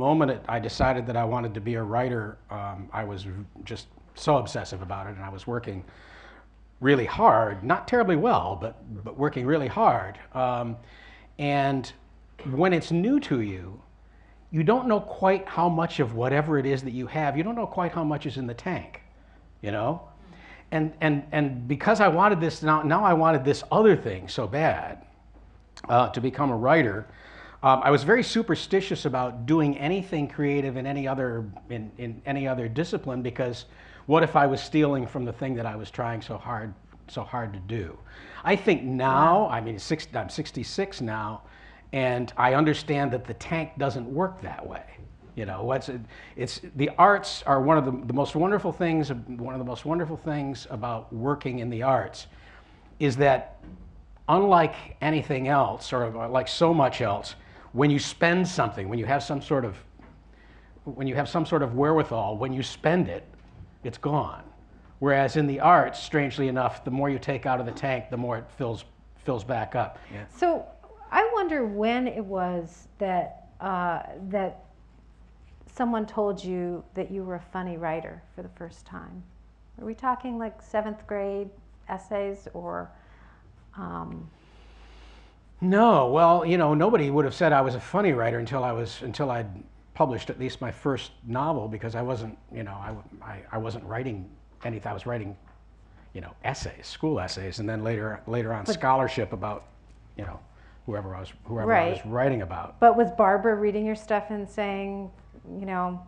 moment I decided that I wanted to be a writer, I was just so obsessive about it, and I was working really hard, not terribly well, but working really hard. And when it's new to you, you don't know quite how much of whatever it is that you have, you don't know quite how much is in the tank, you know? And because I wanted this, now I wanted this other thing so bad, to become a writer. I was very superstitious about doing anything creative in any other discipline, because what if I was stealing from the thing that I was trying so hard to do? I think now, I mean, I'm 66 now, and I understand that the tank doesn't work that way. You know, it's the arts are one of the most wonderful things. One of the most wonderful things about working in the arts is that, unlike anything else, or like so much else, when you spend something, when you have some sort of wherewithal, when you spend it, it's gone. Whereas in the arts, strangely enough, the more you take out of the tank, the more it fills back up. Yeah. So I wonder when it was that that someone told you that you were a funny writer for the first time. Are we talking like 7th grade essays, or? No, well, you know, nobody would have said I was a funny writer until I'd published at least my first novel, because I wasn't, you know, I wasn't writing anything. I was writing, you know, essays, school essays, and then later on scholarship about, you know, whoever I was writing about. But was Barbara reading your stuff and saying, you know,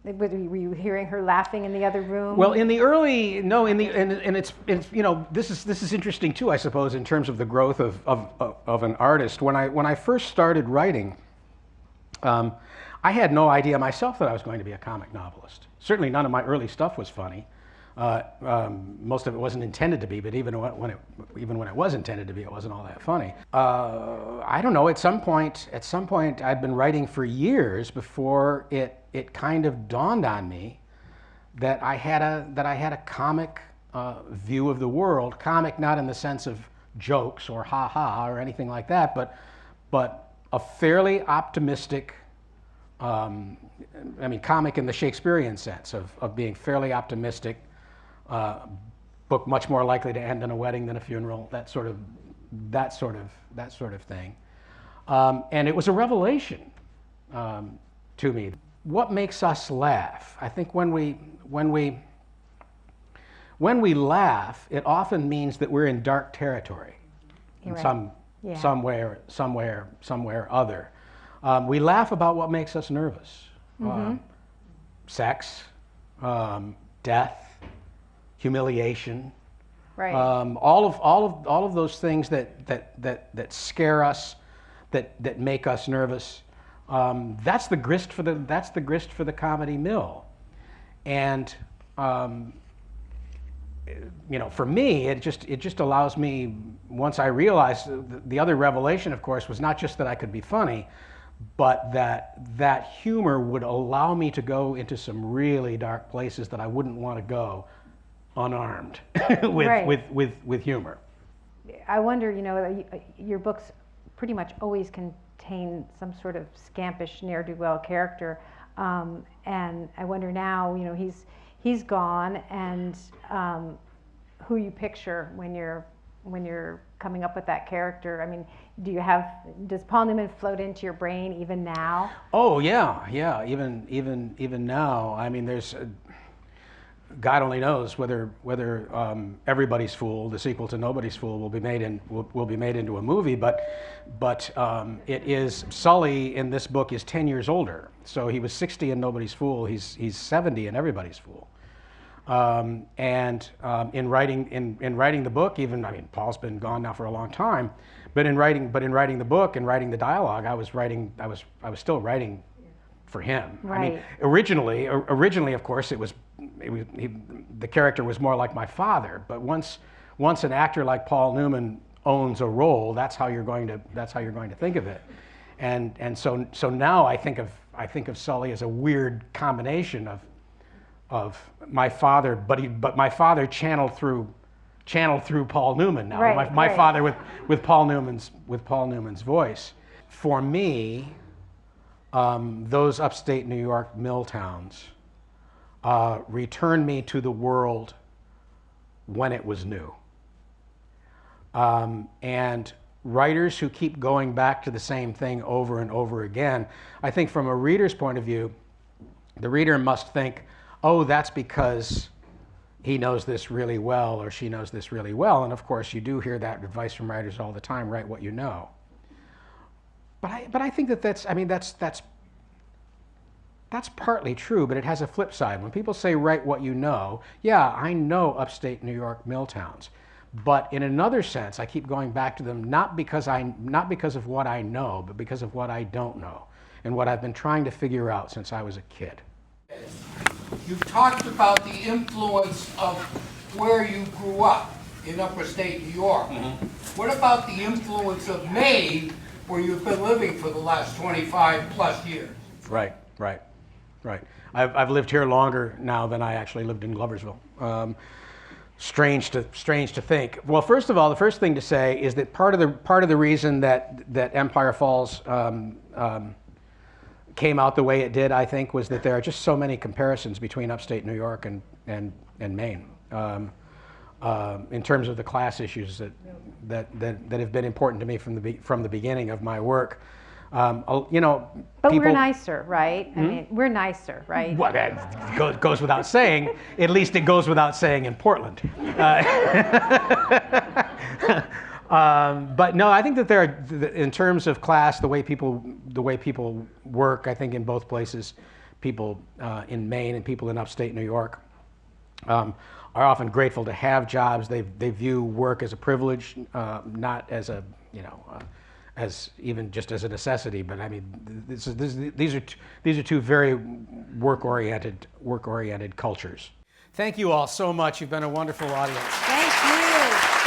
were you hearing her laughing in the other room? Well, in the early, no, and it's you know, this is interesting too, I suppose, in terms of the growth of an artist. When I first started writing, I had no idea myself that I was going to be a comic novelist. Certainly none of my early stuff was funny. Most of it wasn't intended to be, but even when it was intended to be, it wasn't all that funny. I don't know. At some point, I'd been writing for years before it kind of dawned on me that I had a comic view of the world. Comic, not in the sense of jokes or ha ha or anything like that, but a fairly optimistic. I mean, comic in the Shakespearean sense of being fairly optimistic. Book much more likely to end in a wedding than a funeral. That sort of thing. And it was a revelation to me. What makes us laugh? I think when we laugh, it often means that we're in dark territory in some way or other. We laugh about what makes us nervous. Sex, death, humiliation, right? All of those things that scare us, that make us nervous. That's the grist for the comedy mill, and you know, for me, it just allows me. Once I realized, the other revelation, of course, was not just that I could be funny, but that humor would allow me to go into some really dark places that I wouldn't want to go unarmed with humor. I wonder, you know, your books pretty much always contain some sort of scampish ne'er-do-well character, and I wonder now, you know, he's gone, and who you picture when you're coming up with that character. I mean, does Paul Newman float into your brain even now? Oh yeah, even now. I mean, there's God only knows whether Everybody's Fool, the sequel to Nobody's Fool, will be made into a movie. But it is, Sully in this book is 10 years older, so he was 60 in Nobody's Fool. He's 70 in Everybody's Fool. In writing the book, even, I mean, Paul's been gone now for a long time, but in writing the book and writing the dialogue, I was still writing for him. Right. I mean, originally, of course, the character was more like my father. But once an actor like Paul Newman owns a role, that's how you're going to think of it. And so now I think of Sully as a weird combination of my father, but my father channeled through Paul Newman now. Right, my father with Paul Newman's voice. For me, those upstate New York mill towns returned me to the world when it was new. And writers who keep going back to the same thing over and over again, I think from a reader's point of view, the reader must think, oh, that's because he knows this really well or she knows this really well. And of course, you do hear that advice from writers all the time, write what you know. But I think that that's partly true, but it has a flip side. When people say write what you know, yeah, I know upstate New York mill towns. But in another sense, I keep going back to them not because of what I know, but because of what I don't know and what I've been trying to figure out since I was a kid. You talked about the influence of where you grew up in upstate New York. Mm-hmm. What about the influence of Maine, where you've been living for the last 25 plus years? Right. I've lived here longer now than I actually lived in Gloversville. Strange to think. Well, first of all, the first thing to say is that part of the reason that Empire Falls came out the way it did, I think, was that there are just so many comparisons between upstate New York and Maine in terms of the class issues that have been important to me from the beginning of my work. You know, but people, we're nicer, right? I mean, we're nicer, right? Well, that goes without saying. At least it goes without saying in Portland. But no, I think that there are, in terms of class, the way people work, I think in both places, people in Maine and people in upstate New York are often grateful to have jobs. They view work as a privilege, not as a as even just as a necessity. But I mean, these are two very work-oriented cultures. Thank you all so much. You've been a wonderful audience. Thank you.